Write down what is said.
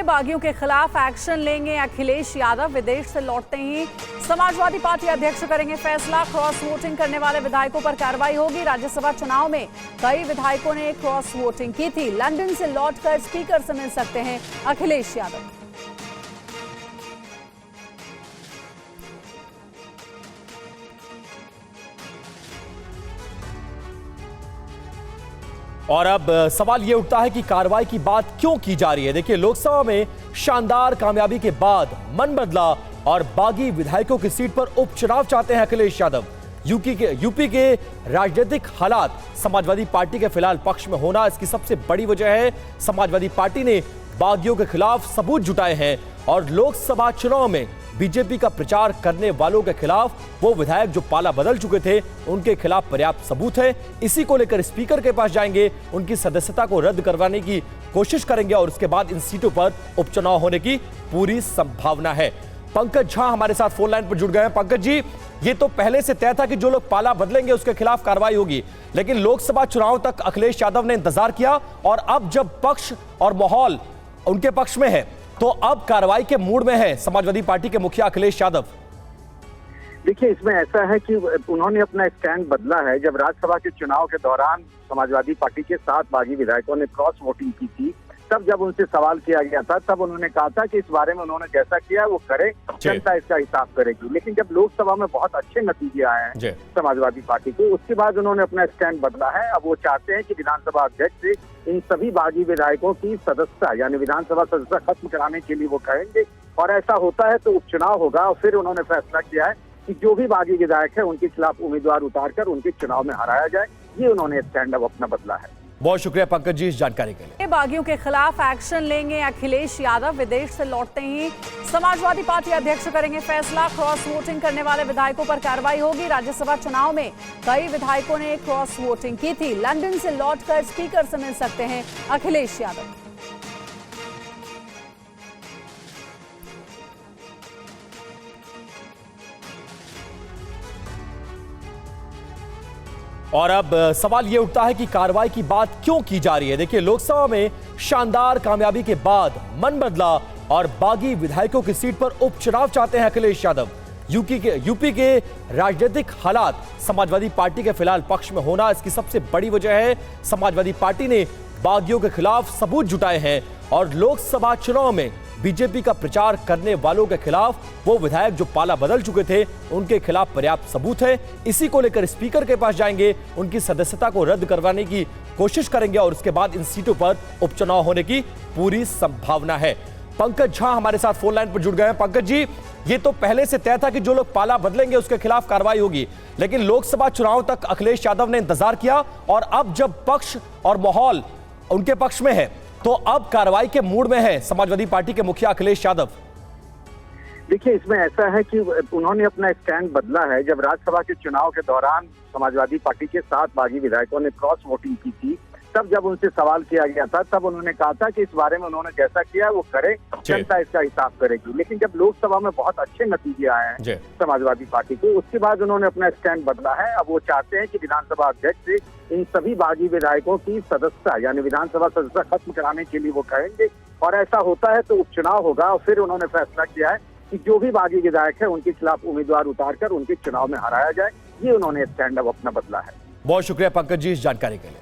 बागियों के खिलाफ एक्शन लेंगे अखिलेश यादव। विदेश से लौटते ही समाजवादी पार्टी अध्यक्ष करेंगे फैसला। क्रॉस वोटिंग करने वाले विधायकों पर कार्रवाई होगी। राज्यसभा चुनाव में कई विधायकों ने क्रॉस वोटिंग की थी। लंदन से लौटकर स्पीकर से मिल सकते हैं अखिलेश यादव। और अब सवाल यह उठता है कि कार्रवाई की बात क्यों की जा रही है। देखिए, लोकसभा में शानदार कामयाबी के बाद मन बदला और बागी विधायकों की सीट पर उपचुनाव चाहते हैं अखिलेश यादव। यूपी के राजनीतिक हालात समाजवादी पार्टी के फिलहाल पक्ष में होना इसकी सबसे बड़ी वजह है। समाजवादी पार्टी ने बागियों के खिलाफ सबूत जुटाए हैं और लोकसभा चुनाव में बीजेपी का प्रचार करने वालों के खिलाफ वो विधायक जो पाला बदल चुके थे उनके खिलाफ पर्याप्त सबूत है। इसी को लेकर स्पीकर के पास जाएंगे, उनकी सदस्यता को रद्द करवाने की कोशिश करेंगे और उसके बाद इन सीटों पर उपचुनाव होने की पूरी संभावना है। पंकज झा हमारे साथ फोन लाइन पर जुड़ गए हैं। पंकज जी, ये तो पहले से तय था कि जो लोग पाला बदलेंगे उसके खिलाफ कार्रवाई होगी, लेकिन लोकसभा चुनाव तक अखिलेश यादव ने इंतजार किया और अब जब पक्ष और माहौल उनके पक्ष में है तो अब कार्रवाई के मूड में है समाजवादी पार्टी के मुखिया अखिलेश यादव। देखिए, इसमें ऐसा है कि उन्होंने अपना स्टैंड बदला है। जब राज्यसभा के चुनाव के दौरान समाजवादी पार्टी के 7 बागी विधायकों ने क्रॉस वोटिंग की थी, तब जब उनसे सवाल किया गया था तब उन्होंने कहा था कि इस बारे में उन्होंने जैसा किया वो करे, जनता इसका हिसाब करेगी। लेकिन जब लोकसभा में बहुत अच्छे नतीजे आए हैं समाजवादी पार्टी को, उसके बाद उन्होंने अपना स्टैंड बदला है। अब वो चाहते हैं कि विधानसभा अध्यक्ष से इन सभी बागी विधायकों की सदस्यता यानी विधानसभा सदस्यता खत्म कराने के लिए वो कहेंगे और ऐसा होता है तो उपचुनाव होगा। और फिर उन्होंने फैसला किया है कि जो भी बागी विधायक है उनके खिलाफ उम्मीदवार उतारकर उनके चुनाव में हराया जाए। ये उन्होंने स्टैंड अब अपना बदला है। बहुत शुक्रिया पंकज जी इस जानकारी के लिए। बागियों के खिलाफ एक्शन लेंगे अखिलेश यादव। विदेश से लौटते ही समाजवादी पार्टी अध्यक्ष करेंगे फैसला। क्रॉस वोटिंग करने वाले विधायकों पर कार्रवाई होगी। राज्यसभा चुनाव में कई विधायकों ने क्रॉस वोटिंग की थी। लंदन से लौटकर स्पीकर से मिल सकते हैं अखिलेश यादव। और अब सवाल यह उठता है कि कार्रवाई की बात क्यों की जा रही है। देखिए, लोकसभा में शानदार कामयाबी के बाद मन बदला और बागी विधायकों की सीट पर उपचुनाव चाहते हैं अखिलेश यादव। यूपी के राजनीतिक हालात समाजवादी पार्टी के फिलहाल पक्ष में होना इसकी सबसे बड़ी वजह है। समाजवादी पार्टी ने बागियों के खिलाफ सबूत जुटाए हैं और लोकसभा चुनाव में बीजेपी का प्रचार करने वालों के खिलाफ वो विधायक जो पाला बदल चुके थे उनके खिलाफ पर्याप्त सबूत है। इसी को लेकर स्पीकर के पास जाएंगे, उनकी सदस्यता को रद्द करवाने की कोशिश करेंगे और उसके बाद इन सीटों पर उपचुनाव होने की पूरी संभावना है। पंकज झा हमारे साथ फोन लाइन पर जुड़ गए हैं। पंकज जी, ये तो पहले से तय था कि जो लोग पाला बदलेंगे उसके खिलाफ कार्रवाई होगी, लेकिन लोकसभा चुनाव तक अखिलेश यादव ने इंतजार किया और अब जब पक्ष और माहौल उनके पक्ष में है तो अब कार्रवाई के मूड में है समाजवादी पार्टी के मुखिया अखिलेश यादव। देखिए, इसमें ऐसा है कि उन्होंने अपना स्टैंड बदला है। जब राज्यसभा के चुनाव के दौरान समाजवादी पार्टी के 7 बागी विधायकों ने क्रॉस वोटिंग की थी, तब जब उनसे सवाल किया गया था तब उन्होंने कहा था कि इस बारे में उन्होंने जैसा किया वो करे, जनता इसका हिसाब करेगी। लेकिन जब लोकसभा में बहुत अच्छे नतीजे आए हैं समाजवादी पार्टी को, उसके बाद उन्होंने अपना स्टैंड बदला है। अब वो चाहते हैं कि विधानसभा अध्यक्ष से इन सभी बागी विधायकों की सदस्यता यानी विधानसभा सदस्यता खत्म कराने के लिए वो कहेंगे और ऐसा होता है तो उपचुनाव होगा। और फिर उन्होंने फैसला किया है कि जो भी बागी विधायक है उनके खिलाफ उम्मीदवार उतारकर उनके चुनाव में हराया जाए। ये उन्होंने स्टैंड अब अपना बदला है। बहुत शुक्रिया पंकज जी इस जानकारी के लिए।